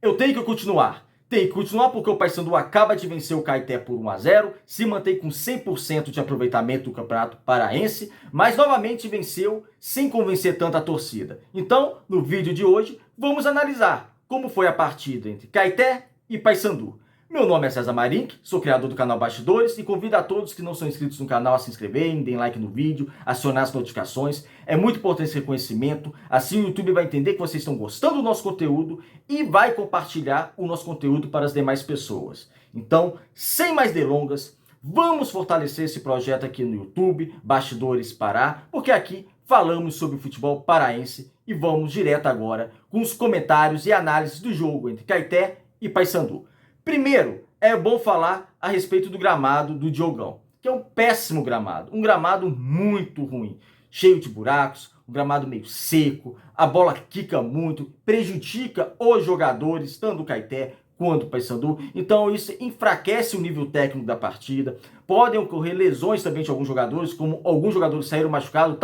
Eu tenho que continuar. Tem que continuar porque o Paysandu acaba de vencer o Caeté por 1-0, se mantém com 100% de aproveitamento do Campeonato Paraense, mas novamente venceu sem convencer tanto a torcida. Então, no vídeo de hoje, vamos analisar como foi a partida entre Caeté e Paysandu. Meu nome é César Marink, sou criador do canal Bastidores e convido a todos que não são inscritos no canal a se inscreverem, deem like no vídeo, acionar as notificações. É muito importante esse reconhecimento, assim o YouTube vai entender que vocês estão gostando do nosso conteúdo e vai compartilhar o nosso conteúdo para as demais pessoas. Então, sem mais delongas, vamos fortalecer esse projeto aqui no YouTube, Bastidores Pará, porque aqui falamos sobre o futebol paraense e vamos direto agora com os comentários e análises do jogo entre Caeté e Paysandu. Primeiro, é bom falar a respeito do gramado do Diogão, que é um péssimo gramado, um gramado muito ruim, cheio de buracos, um gramado meio seco, a bola quica muito, prejudica os jogadores, tanto do Caeté quanto do Paysandu, então isso enfraquece o nível técnico da partida, podem ocorrer lesões também de alguns jogadores, como alguns jogadores saíram machucados,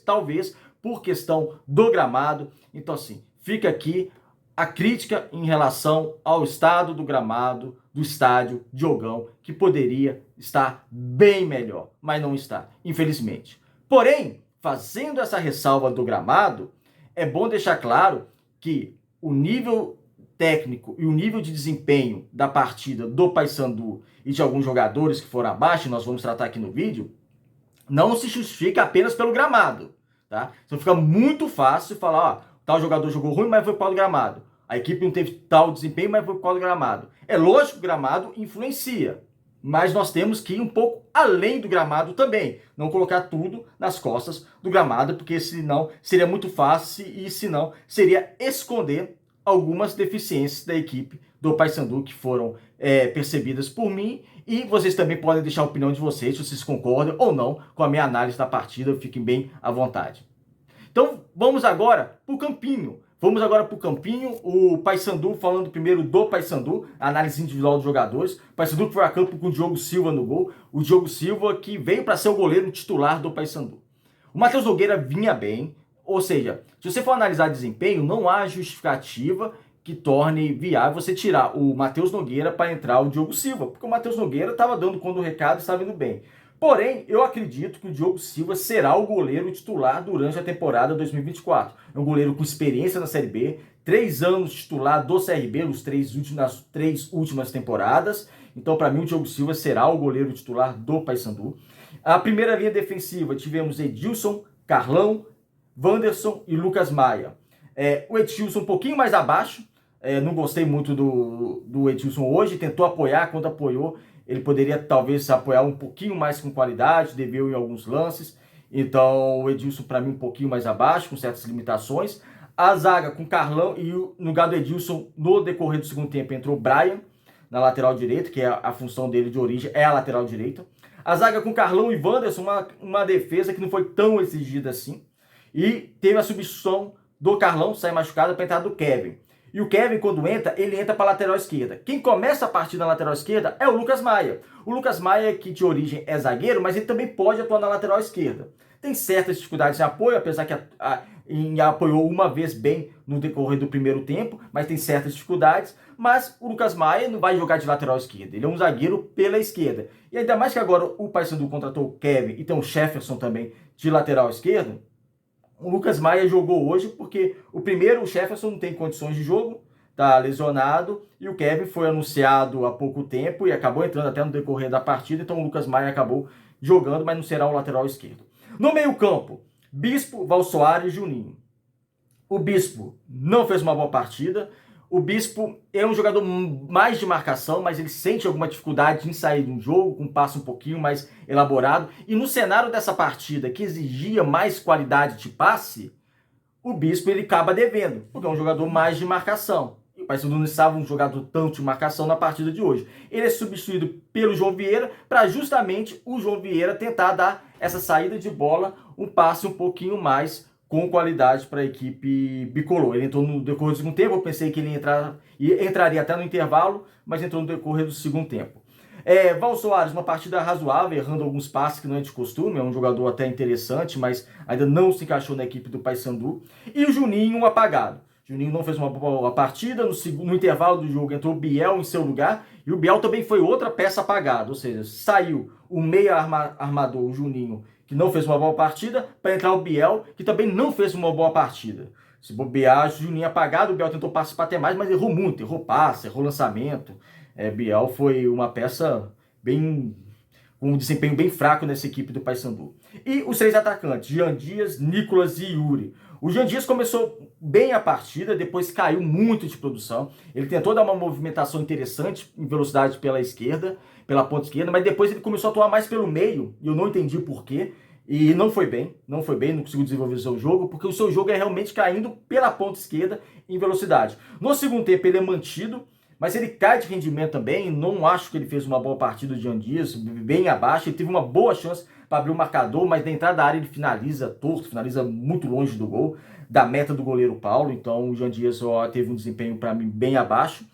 talvez por questão do gramado, então assim, fica aqui a crítica em relação ao estado do gramado do estádio Diogão, que poderia estar bem melhor, mas não está, infelizmente. Porém, fazendo essa ressalva do gramado, é bom deixar claro que o nível técnico e o nível de desempenho da partida do Paysandu e de alguns jogadores que foram abaixo, nós vamos tratar aqui no vídeo, não se justifica apenas pelo gramado, tá? Então fica muito fácil falar, ó, tal jogador jogou ruim, mas foi por causa do gramado. A equipe não teve tal desempenho, mas foi por causa do gramado. É lógico que o gramado influencia, mas nós temos que ir um pouco além do gramado também. Não colocar tudo nas costas do gramado, porque senão seria muito fácil e senão seria esconder algumas deficiências da equipe do Paysandu que foram percebidas por mim. E vocês também podem deixar a opinião de vocês, se vocês concordam ou não com a minha análise da partida. Fiquem bem à vontade. Então, vamos agora para o campinho. Vamos agora para o campinho, o Paysandu, falando primeiro do Paysandu, análise individual dos jogadores. O Paysandu que foi a campo com o Diogo Silva no gol. O Diogo Silva que veio para ser o goleiro titular do Paysandu. O Matheus Nogueira vinha bem, ou seja, se você for analisar desempenho, não há justificativa que torne viável você tirar o Matheus Nogueira para entrar o Diogo Silva, porque o Matheus Nogueira estava dando conta do recado e estava indo bem. Porém, eu acredito que o Diogo Silva será o goleiro titular durante a temporada 2024. É um goleiro com experiência na Série B, 3 anos titular do CRB nas 3 últimas temporadas. Então, para mim, o Diogo Silva será o goleiro titular do Paysandu. A primeira linha defensiva tivemos Edilson, Carlão, Wanderson e Lucas Maia. O Edilson um pouquinho mais abaixo, não gostei muito do Edilson hoje, tentou apoiar, quando apoiou, ele poderia talvez apoiar um pouquinho mais com qualidade, deveu em alguns lances. Então o Edilson para mim um pouquinho mais abaixo, com certas limitações. A zaga com Carlão e no lugar do Edilson, no decorrer do segundo tempo, entrou o Brian na lateral direita, que é a função dele de origem, é a lateral direita. A zaga com Carlão e Wanderson, uma defesa que não foi tão exigida assim. E teve a substituição do Carlão, sai machucado, para entrar do Kevin. E o Kevin, quando entra, ele entra para a lateral esquerda. Quem começa a partir da lateral esquerda é o Lucas Maia. O Lucas Maia, que de origem é zagueiro, mas ele também pode atuar na lateral esquerda. Tem certas dificuldades de apoio, apesar que apoiou uma vez bem no decorrer do primeiro tempo, mas tem certas dificuldades. Mas o Lucas Maia não vai jogar de lateral esquerda, ele é um zagueiro pela esquerda. E ainda mais que agora o Paysandu contratou o Kevin e tem o Jefferson também de lateral esquerdo. O Lucas Maia jogou hoje porque o Jefferson não tem condições de jogo, tá lesionado, e o Kevin foi anunciado há pouco tempo e acabou entrando até no decorrer da partida, então o Lucas Maia acabou jogando, mas não será o lateral esquerdo. No meio-campo, Bispo, Valsoares e Juninho. O Bispo não fez uma boa partida. O Bispo é um jogador mais de marcação, mas ele sente alguma dificuldade em sair de um jogo, com um passe um pouquinho mais elaborado. E no cenário dessa partida, que exigia mais qualidade de passe, o Bispo ele acaba devendo, porque é um jogador mais de marcação. E o Paysandu não estava um jogador tanto de marcação na partida de hoje. Ele é substituído pelo João Vieira, para justamente o João Vieira tentar dar essa saída de bola, um passe um pouquinho mais com qualidade para a equipe bicolor. Ele entrou no decorrer do segundo tempo, eu pensei que ele entraria até no intervalo, mas entrou no decorrer do segundo tempo. Val Soares, uma partida razoável, errando alguns passes que não é de costume, é um jogador até interessante, mas ainda não se encaixou na equipe do Paysandu. E o Juninho, um apagado. Juninho não fez uma boa partida. No intervalo do jogo entrou o Biel em seu lugar. E o Biel também foi outra peça apagada. Ou seja, saiu o meia armador, o Juninho, que não fez uma boa partida, para entrar o Biel, que também não fez uma boa partida. Se bobear, o Juninho apagado, o Biel tentou participar até mais, mas errou muito. Errou passe, errou lançamento. Biel foi uma peça com um desempenho bem fraco nessa equipe do Paysandu. E os 3 atacantes, Jean Dias, Nicolas e Yuri. O Jean Dias começou bem a partida, depois caiu muito de produção. Ele tentou dar uma movimentação interessante em velocidade pela esquerda, pela ponta esquerda, mas depois ele começou a atuar mais pelo meio, e eu não entendi por quê. E não foi bem, não conseguiu desenvolver o seu jogo, porque o seu jogo é realmente caindo pela ponta esquerda em velocidade. No segundo tempo ele é mantido, mas ele cai de rendimento também. Não acho que ele fez uma boa partida de Jean Dias, bem abaixo. Ele teve uma boa chance para abrir o marcador, mas na entrada da área ele finaliza torto, finaliza muito longe do gol, da meta do goleiro Paulo. Então o Jean Dias teve um desempenho para mim bem abaixo.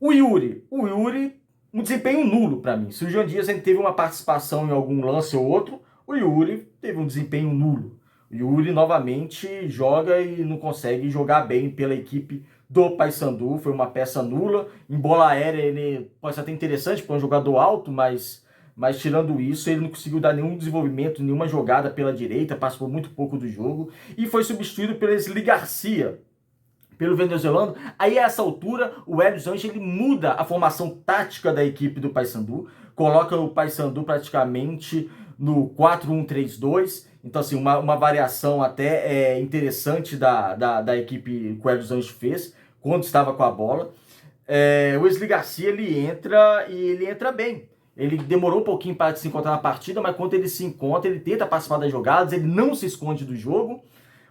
O Yuri, um desempenho nulo para mim. Se o Jean Dias teve uma participação em algum lance ou outro, o Yuri teve um desempenho nulo. O Yuri novamente joga e não consegue jogar bem pela equipe do Paysandu. Foi uma peça nula. Em bola aérea ele pode ser até interessante para um jogador alto, mas tirando isso, ele não conseguiu dar nenhum desenvolvimento, nenhuma jogada pela direita, participou muito pouco do jogo e foi substituído pelo Esli Garcia, pelo venezuelano. Aí a essa altura o Hélio Anjos ele muda a formação tática da equipe do Paysandu, coloca o Paysandu praticamente no 4-1-3-2. Então, assim, uma variação até interessante da equipe que o Hélio Anjos fez quando estava com a bola. O Esli Garcia, ele entra bem. Ele demorou um pouquinho para se encontrar na partida, mas quando ele se encontra, ele tenta participar das jogadas, ele não se esconde do jogo.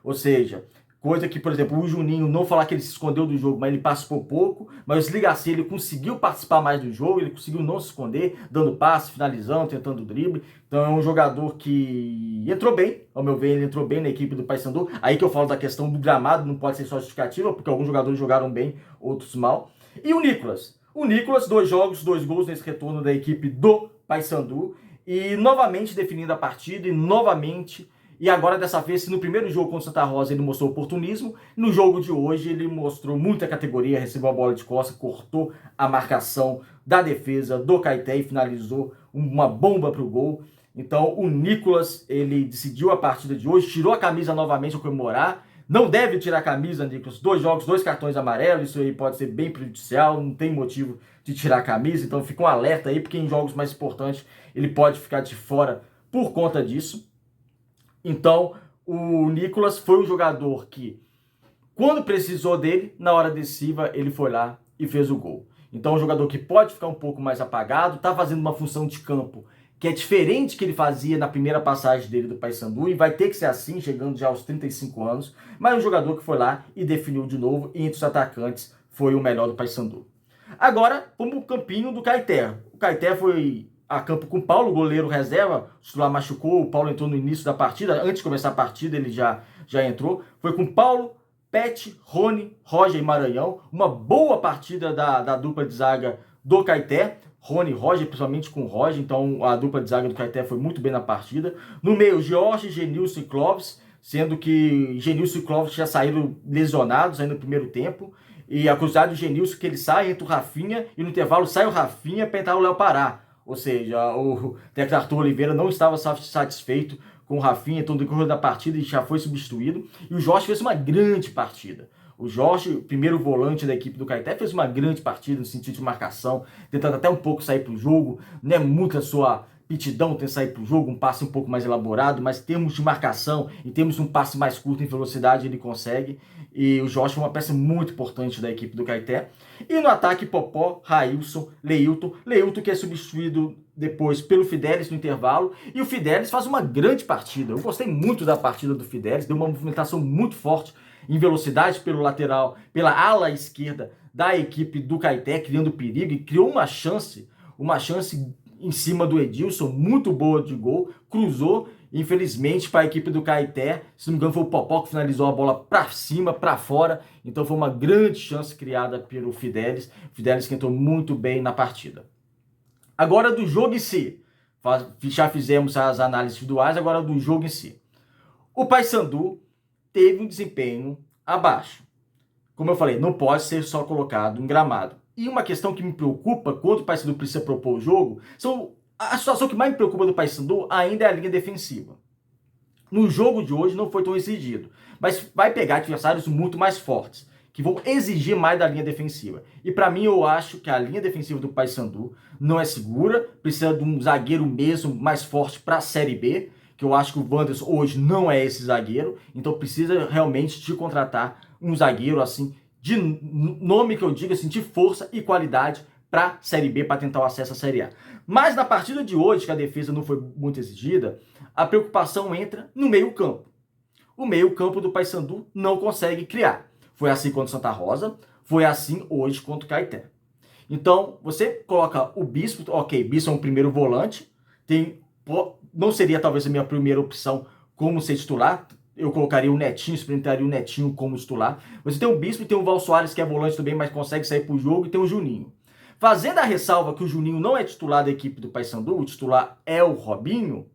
Ou seja, coisa que, por exemplo, o Juninho, não falar que ele se escondeu do jogo, mas ele participou pouco. Mas o Esli Garcia, ele conseguiu participar mais do jogo, ele conseguiu não se esconder, dando passe, finalizando, tentando drible. Então é um jogador que entrou bem, ao meu ver, ele entrou bem na equipe do Paysandu. Aí que eu falo da questão do gramado, não pode ser só justificativa, porque alguns jogadores jogaram bem, outros mal. E o Nicolas? O Nicolas, 2 jogos, 2 gols nesse retorno da equipe do Paysandu. E novamente definindo a partida, e agora dessa vez, no primeiro jogo contra o Santa Rosa ele mostrou oportunismo, no jogo de hoje ele mostrou muita categoria, recebeu a bola de costas, cortou a marcação da defesa do Caeté e finalizou uma bomba para o gol. Então o Nicolas, ele decidiu a partida de hoje, tirou a camisa novamente ao comemorar. Não deve tirar a camisa, Nicolas. 2 jogos, 2 cartões amarelos, isso aí pode ser bem prejudicial, não tem motivo de tirar a camisa, então fica um alerta aí, porque em jogos mais importantes ele pode ficar de fora por conta disso. Então, o Nicolas foi um jogador que, quando precisou dele, na hora decisiva, ele foi lá e fez o gol. Então, um jogador que pode ficar um pouco mais apagado, está fazendo uma função de campo que é diferente que ele fazia na primeira passagem dele do Paysandu, e vai ter que ser assim, chegando já aos 35 anos, mas um jogador que foi lá e definiu de novo, e entre os atacantes foi o melhor do Paysandu. Agora, vamos para o campinho do Caeté. O Caeté foi a campo com o Paulo, goleiro reserva, o titular machucou, o Paulo entrou no início da partida, antes de começar a partida ele já entrou, foi com Paulo, Pet, Rony, Roger e Maranhão, uma boa partida da dupla de zaga do Caeté, Rony e Roger, principalmente com o Roger, então a dupla de zaga do Caeté foi muito bem na partida. No meio, Jorge, Genilson e Clóvis, sendo que Genilson e Clóvis já saíram lesionados aí no primeiro tempo, e a cruzada do Genilson que ele sai, entra o Rafinha, e no intervalo sai o Rafinha para entrar o Léo Pará. Ou seja, o técnico Arthur Oliveira não estava satisfeito com o Rafinha, então no decorrer da partida ele já foi substituído. E o Jorge fez uma grande partida. O Jorge, primeiro volante da equipe do Caeté, fez uma grande partida no sentido de marcação, tentando até um pouco sair para o jogo. Não é muito a sua aptidão ter sair para o jogo, um passe um pouco mais elaborado, mas em termos de marcação, em termos de um passe mais curto em velocidade, ele consegue. E o Jorge foi uma peça muito importante da equipe do Caeté. E no ataque, Popó, Railson, Leilton que é substituído depois pelo Fidelis no intervalo. E o Fidelis faz uma grande partida. Eu gostei muito da partida do Fidelis, deu uma movimentação muito forte em velocidade pelo lateral, pela ala esquerda da equipe do Caeté, criando perigo, e criou uma chance em cima do Edilson, muito boa de gol, cruzou, infelizmente, para a equipe do Caeté, se não me engano foi o Popó que finalizou a bola para cima, para fora, então foi uma grande chance criada pelo Fidelis que entrou muito bem na partida. Agora do jogo em si, já fizemos as análises individuais, agora do jogo em si. O Paysandu teve um desempenho abaixo. como eu falei, não pode ser só colocado em gramado. E uma questão que me preocupa quando o Paysandu precisa propor o jogo, a situação que mais me preocupa do Paysandu ainda é a linha defensiva. No jogo de hoje não foi tão exigido, mas vai pegar adversários muito mais fortes, que vão exigir mais da linha defensiva. E para mim, eu acho que a linha defensiva do Paysandu não é segura, precisa de um zagueiro mesmo mais forte para a Série B, que eu acho que o Wanderson hoje não é esse zagueiro, então precisa realmente de contratar um zagueiro assim, de nome que eu digo assim, de força e qualidade para a Série B, para tentar o acesso à Série A. Mas na partida de hoje, que a defesa não foi muito exigida, a preocupação entra no meio-campo. O meio-campo do Paysandu não consegue criar. Foi assim contra o Santa Rosa, foi assim hoje contra o Caeté. Então, você coloca o Bispo, ok, Bispo é um primeiro volante, não seria talvez a minha primeira opção como ser titular, eu colocaria o Netinho, experimentaria o Netinho como titular. Você tem o Bispo, tem o Val Soares, que é volante também, mas consegue sair pro jogo, e tem o Juninho. Fazendo a ressalva que o Juninho não é titular da equipe do Paysandu, o titular é o Robinho,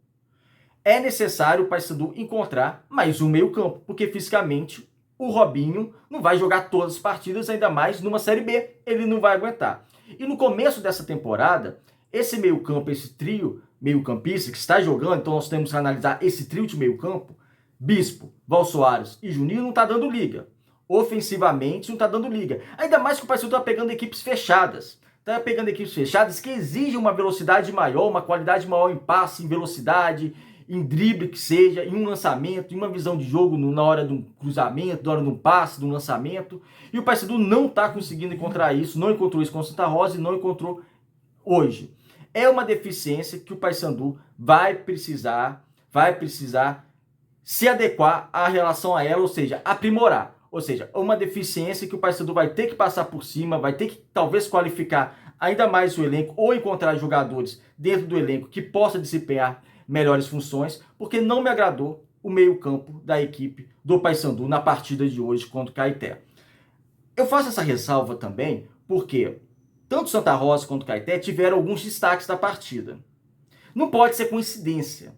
é necessário o Paysandu encontrar mais um meio campo, porque fisicamente o Robinho não vai jogar todas as partidas, ainda mais numa Série B, ele não vai aguentar. E no começo dessa temporada, esse meio campo, esse trio meio-campista que está jogando, então nós temos que analisar esse trio de meio campo, Bispo, Val Soares e Juninho não está dando liga. Ofensivamente não está dando liga. Ainda mais que o Paysandu está pegando equipes fechadas. Está pegando equipes fechadas que exigem uma velocidade maior, uma qualidade maior em passe, em velocidade, em drible que seja, em um lançamento, em uma visão de jogo na hora de um cruzamento, na hora de um passe, de um lançamento. E o Paysandu não está conseguindo encontrar isso, não encontrou isso com o Santa Rosa e não encontrou hoje. É uma deficiência que o Paysandu vai precisar se adequar à relação a ela, ou seja, aprimorar. Ou seja, uma deficiência que o Paysandu vai ter que passar por cima, vai ter que talvez qualificar ainda mais o elenco ou encontrar jogadores dentro do elenco que possa desempenhar melhores funções, porque não me agradou o meio-campo da equipe do Paysandu na partida de hoje contra o Caeté. Eu faço essa ressalva também porque tanto Santa Rosa quanto o Caeté tiveram alguns destaques da partida. Não pode ser coincidência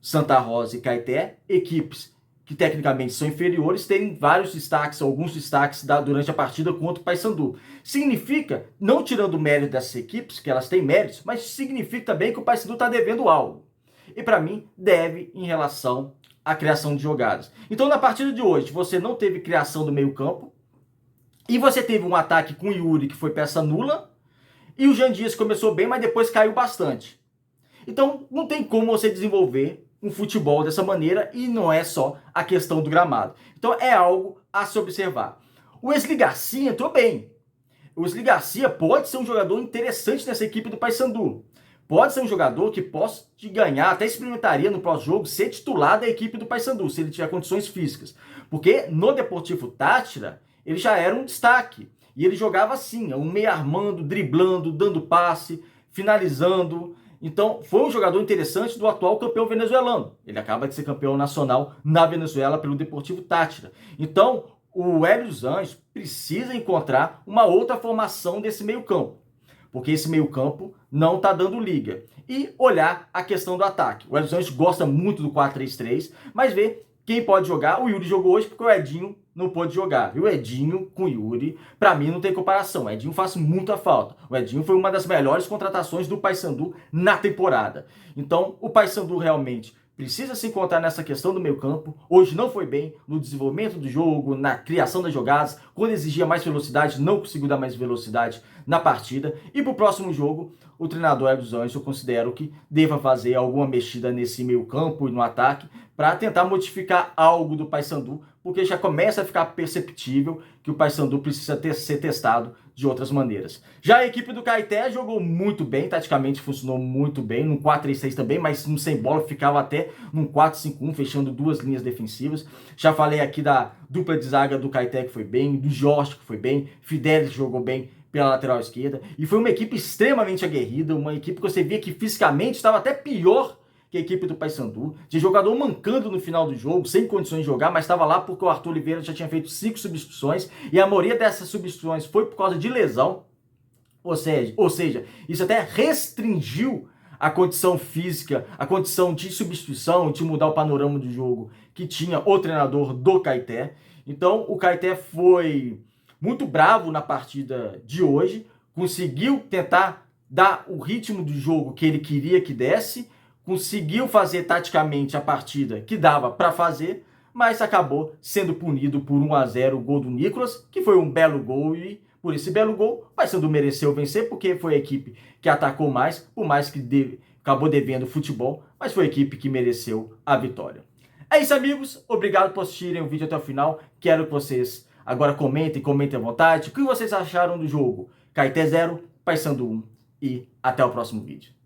Santa Rosa e Caeté, equipes que tecnicamente são inferiores, terem vários destaques, alguns destaques durante a partida contra o Paysandu. Significa, não tirando o mérito dessas equipes, que elas têm méritos, mas significa também que o Paysandu está devendo algo. E para mim, deve em relação à criação de jogadas. Então, na partida de hoje, você não teve criação do meio campo, e você teve um ataque com o Yuri, que foi peça nula, e o Jean Dias começou bem, mas depois caiu bastante. Então, não tem como você desenvolver um futebol dessa maneira e não é só a questão do gramado. Então, é algo a se observar. O Wesley Garcia entrou bem. O Wesley Garcia pode ser um jogador interessante nessa equipe do Paysandu. Pode ser um jogador que possa ganhar, até experimentaria no próximo jogo, ser titular da equipe do Paysandu, se ele tiver condições físicas. Porque no Deportivo Táchira, ele já era um destaque. E ele jogava assim, um meio armando, driblando, dando passe, finalizando. Então, foi um jogador interessante do atual campeão venezuelano. Ele acaba de ser campeão nacional na Venezuela pelo Deportivo Táchira. Então, o Hélio dos Anjos precisa encontrar uma outra formação desse meio-campo, porque esse meio-campo não está dando liga. E olhar a questão do ataque. O Hélio dos Anjos gosta muito do 4-3-3, mas vê quem pode jogar. O Yuri jogou hoje porque o Edinho não pôde jogar. E o Edinho com o Yuri, para mim, não tem comparação. O Edinho faz muita falta. O Edinho foi uma das melhores contratações do Paysandu na temporada. Então, o Paysandu realmente precisa se encontrar nessa questão do meio campo. Hoje não foi bem no desenvolvimento do jogo, na criação das jogadas. Quando exigia mais velocidade, não conseguiu dar mais velocidade na partida. E para o próximo jogo, o treinador Hélio dos Anjos, eu considero que deva fazer alguma mexida nesse meio campo e no ataque para tentar modificar algo do Paysandu, porque já começa a ficar perceptível que o Paysandu precisa ser testado de outras maneiras. Já a equipe do Caeté jogou muito bem, taticamente funcionou muito bem, num 4-3-3 também, mas no sem bola ficava até num 4-5-1, fechando duas linhas defensivas. Já falei aqui da dupla de zaga do Caeté que foi bem, do Jorge que foi bem, Fidelis jogou bem pela lateral esquerda, e foi uma equipe extremamente aguerrida, uma equipe que você via que fisicamente estava até pior que a equipe do Paysandu, de jogador mancando no final do jogo, sem condições de jogar, mas estava lá porque o Arthur Oliveira já tinha feito 5 substituições, e a maioria dessas substituições foi por causa de lesão, ou seja, isso até restringiu a condição física, a condição de substituição, de mudar o panorama do jogo que tinha o treinador do Caeté. Então o Caeté foi muito bravo na partida de hoje, conseguiu tentar dar o ritmo do jogo que ele queria que desse, conseguiu fazer taticamente a partida que dava para fazer, mas acabou sendo punido por 1-0 o gol do Nicolas, que foi um belo gol, e por esse belo gol o Paysandu mereceu vencer, porque foi a equipe que atacou mais, por mais que acabou devendo futebol, mas foi a equipe que mereceu a vitória. É isso, amigos. Obrigado por assistirem o vídeo até o final. Quero que vocês agora comentem à vontade. O que vocês acharam do jogo? Caeté 0, Paysandu 1. E até o próximo vídeo.